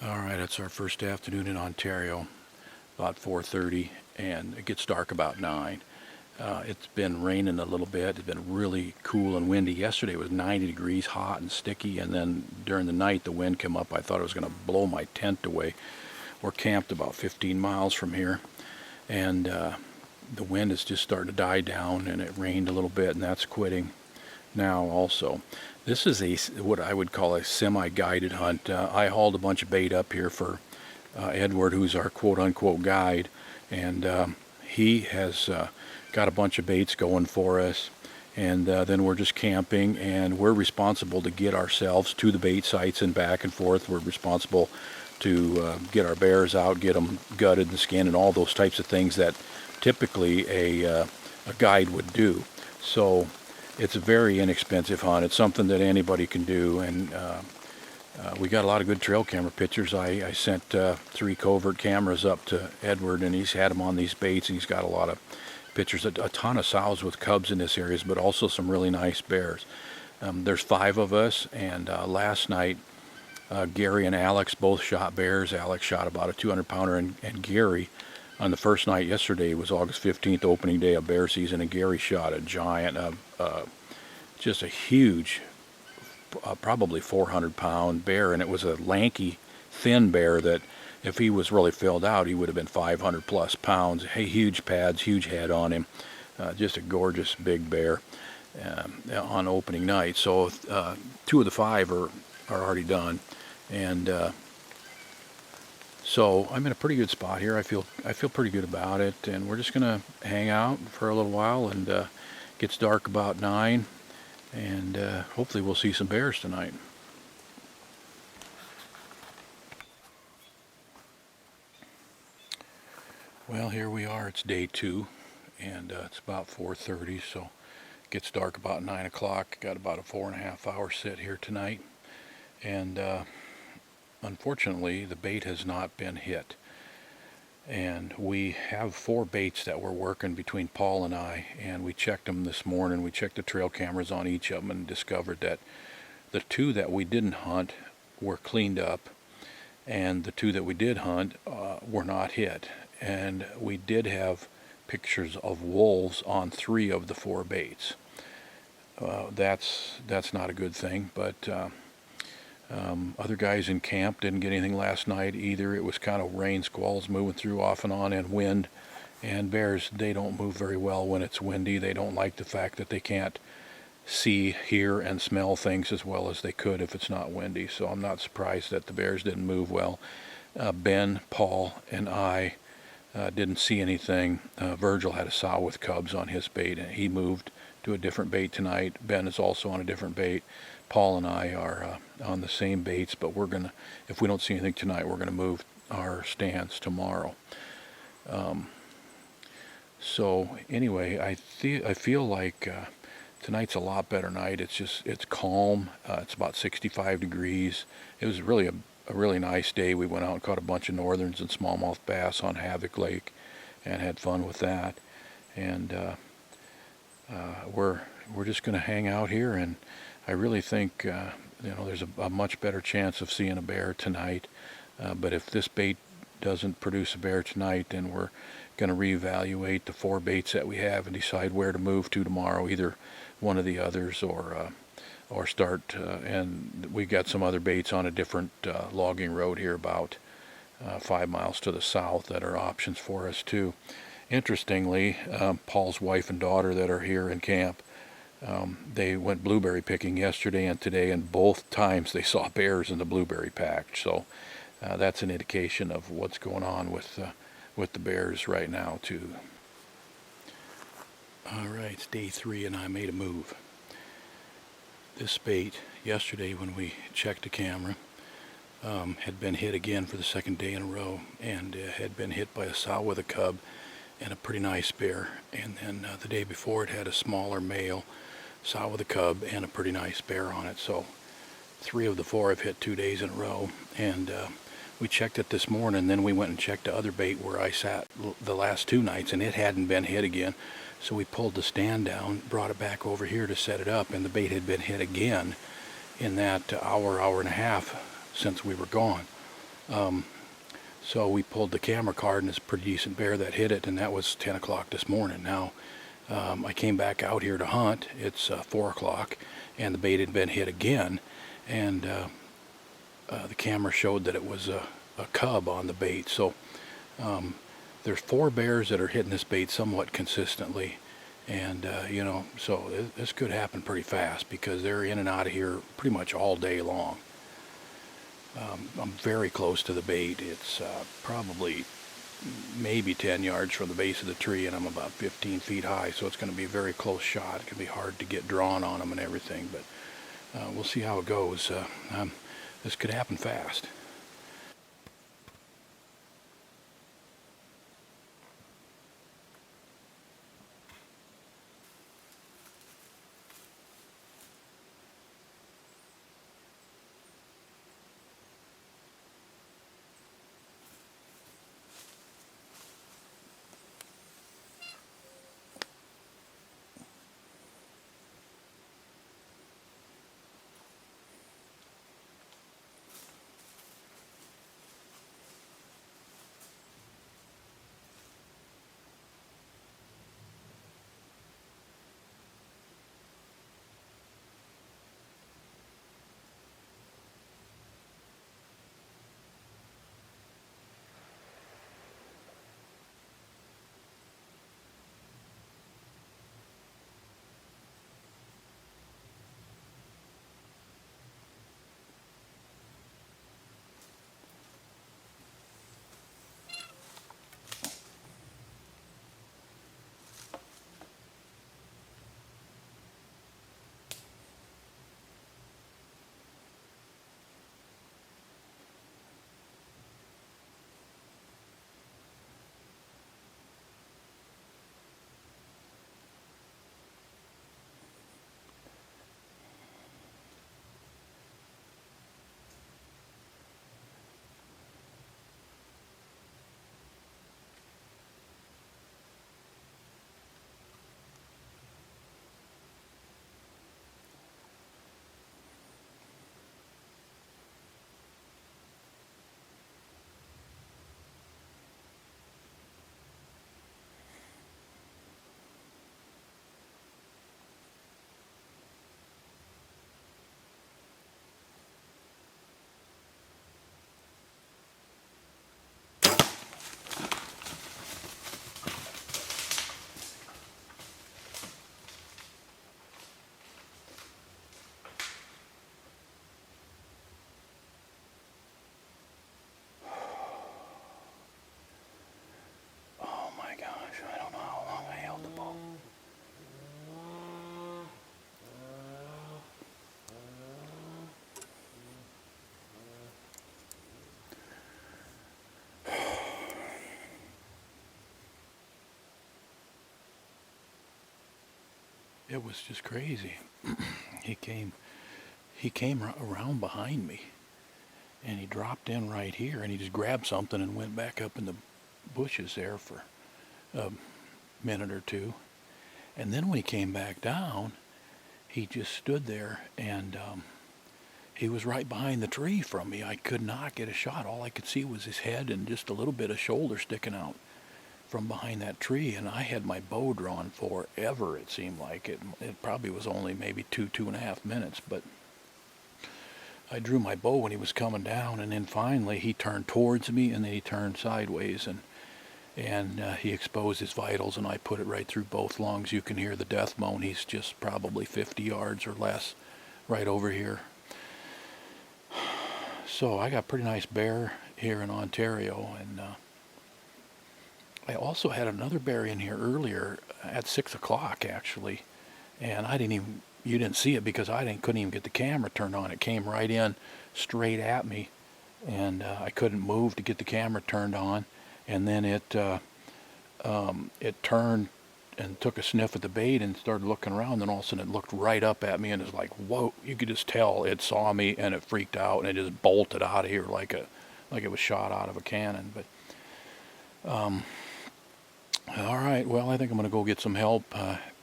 All right, it's our first afternoon in Ontario, about 4:30, and it gets dark about 9. It's been raining a little bit. It's been really cool and windy. Yesterday it was 90 degrees, hot and sticky, and then during the night the wind came up. I thought it was going to blow my tent away. We're camped about 15 miles from here, and the wind is just starting to die down, and it rained a little bit, and that's quitting now also. This is what I would call a semi-guided hunt. I hauled a bunch of bait up here for Edward, who's our quote-unquote guide, and he has got a bunch of baits going for us, and then we're just camping, and we're responsible to get ourselves to the bait sites and back and forth. We're responsible to get our bears out, get them gutted and skinned, and all those types of things that typically a guide would do. So it's a very inexpensive hunt. It's something that anybody can do, and we got a lot of good trail camera pictures. I sent 3 covert cameras up to Edward, and he's had them on these baits, and he's got a lot of pictures, a ton of sows with cubs in this area, but also some really nice bears. There's 5 of us, and last night Gary and Alex both shot bears. Alex shot about a 200-pounder, and Gary, on the first night yesterday, was August 15th, opening day of bear season, and Gary shot a giant, just a huge, probably 400-pound bear, and it was a lanky, thin bear that if he was really filled out, he would have been 500 plus pounds. Hey, huge pads, huge head on him, just a gorgeous big bear on opening night. So 2 of the 5 are already done, and so I'm in a pretty good spot here. I feel pretty good about it, and we're just gonna hang out for a little while, and gets dark about 9, and hopefully we'll see some bears tonight. Well, here we are. It's day 2, and it's about 4:30, so it gets dark about 9 o'clock. Got about a 4.5-hour sit here tonight, and unfortunately the bait has not been hit. And we have 4 baits that we're working between Paul and I, and we checked them this morning. We checked the trail cameras on each of them and discovered that the 2 that we didn't hunt were cleaned up, and the 2 that we did hunt were not hit. And we did have pictures of wolves on 3 of the 4 baits. That's not a good thing, but other guys in camp didn't get anything last night either. It was kind of rain squalls moving through off and on, and wind. And bears, they don't move very well when it's windy. They don't like the fact that they can't see, hear, and smell things as well as they could if it's not windy. So I'm not surprised that the bears didn't move well. Ben, Paul, and I didn't see anything. Virgil had a sow with cubs on his bait, and he moved to a different bait tonight. Ben is also on a different bait. Paul and I are on the same baits, but we're gonna, if we don't see anything tonight, we're gonna move our stands tomorrow. So anyway, I feel like tonight's a lot better night. It's calm. It's about 65 degrees. It was really a really nice day. We went out and caught a bunch of northerns and smallmouth bass on Havoc Lake, and had fun with that. And we're just gonna hang out here, and I really think there's a much better chance of seeing a bear tonight. But if this bait doesn't produce a bear tonight, then we're going to reevaluate the 4 baits that we have and decide where to move to tomorrow, either one of the others, or start. And we got some other baits on a different logging road here about 5 miles to the south that are options for us too. Interestingly, Paul's wife and daughter that are here in camp, they went blueberry picking yesterday and today, and both times they saw bears in the blueberry patch. So that's an indication of what's going on with the bears right now too. All right, it's day 3, and I made a move. This bait yesterday, when we checked the camera, had been hit again for the 2nd day in a row, and had been hit by a sow with a cub and a pretty nice bear. And then the day before, it had a smaller male sow with a cub and a pretty nice bear on it. So 3 of the 4 have hit 2 days in a row, and we checked it this morning. Then we went and checked the other bait where I sat the last 2 nights, and it hadn't been hit again. So we pulled the stand down, brought it back over here to set it up, and the bait had been hit again in that hour and a half since we were gone. So we pulled the camera card, and it's a pretty decent bear that hit it, and that was 10 o'clock this morning. Now, I came back out here to hunt. It's 4 o'clock, and the bait had been hit again, and the camera showed that it was a cub on the bait. So there's 4 bears that are hitting this bait somewhat consistently, and so this could happen pretty fast because they're in and out of here pretty much all day long. I'm very close to the bait. It's probably maybe 10 yards from the base of the tree, and I'm about 15 feet high, so it's going to be a very close shot. It can be hard to get drawn on them and everything, but we'll see how it goes. This could happen fast. Oh my gosh, I don't know how long I held the bow. It was just crazy. he came around behind me, and he dropped in right here, and he just grabbed something and went back up in the bushes there for a minute or two. And then when he came back down, he just stood there, and he was right behind the tree from me. I could not get a shot. All I could see was his head and just a little bit of shoulder sticking out from behind that tree, and I had my bow drawn forever. It seemed like it probably was only maybe 2.5 minutes, but I drew my bow when he was coming down, and then finally he turned towards me, and then he turned sideways, and he exposed his vitals, and I put it right through both lungs. You can hear the death moan. He's just probably 50 yards or less right over here. So I got a pretty nice bear here in Ontario, and I also had another bear in here earlier at 6 o'clock actually, and you didn't see it because couldn't even get the camera turned on. It came right in straight at me, and I couldn't move to get the camera turned on, and then it turned and took a sniff at the bait and started looking around, and all of a sudden it looked right up at me, and it was like, whoa, you could just tell it saw me, and it freaked out, and it just bolted out of here like it was shot out of a cannon. But all right, well, I think I'm going to go get some help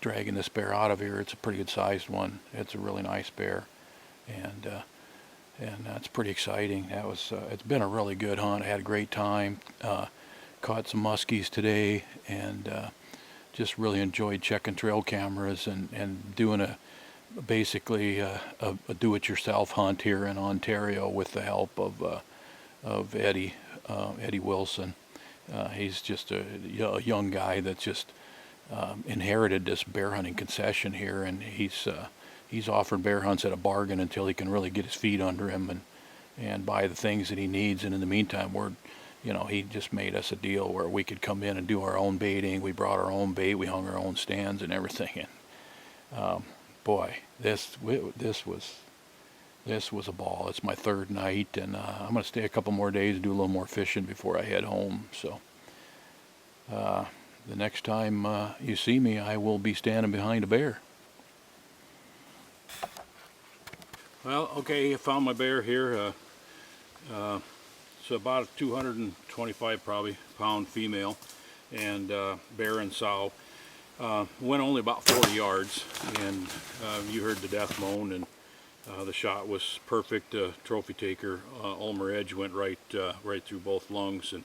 dragging this bear out of here. It's a pretty good sized one. It's a really nice bear, and and that's pretty exciting. That was it's been a really good hunt. I had a great time. Caught some muskies today, and just really enjoyed checking trail cameras and doing basically a do-it-yourself hunt here in Ontario with the help of Eddie Wilson. He's just a young guy that just inherited this bear hunting concession here, and he's offered bear hunts at a bargain until he can really get his feet under him and buy the things that he needs. And in the meantime, he just made us a deal where we could come in and do our own baiting. We brought our own bait, we hung our own stands and everything. And boy, this was a ball. It's my third night, and I'm going to stay a couple more days and do a little more fishing before I head home. So the next time you see me, I will be standing behind a bear. Well, okay, I found my bear here. It's about a 225 probably pound female, and bear and sow. Went only about 40 yards, and you heard the death moan, and the shot was perfect. Trophy taker. Ulmer edge went right through both lungs, and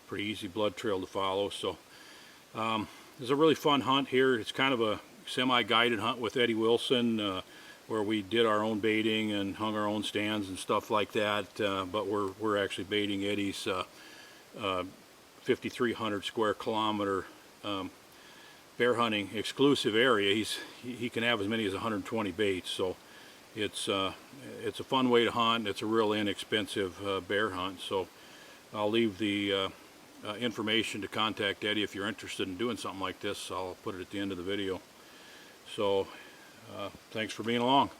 pretty easy blood trail to follow. So it's a really fun hunt here. It's kind of a semi-guided hunt with Eddie Wilson, where we did our own baiting and hung our own stands and stuff like that. But we're actually baiting Eddie's 5,300 square kilometer bear hunting exclusive area. He can have as many as 120 baits, so it's a fun way to hunt. It's a real inexpensive bear hunt. So I'll leave the information to contact Eddie if you're interested in doing something like this. I'll put it at the end of the video. So thanks for being along.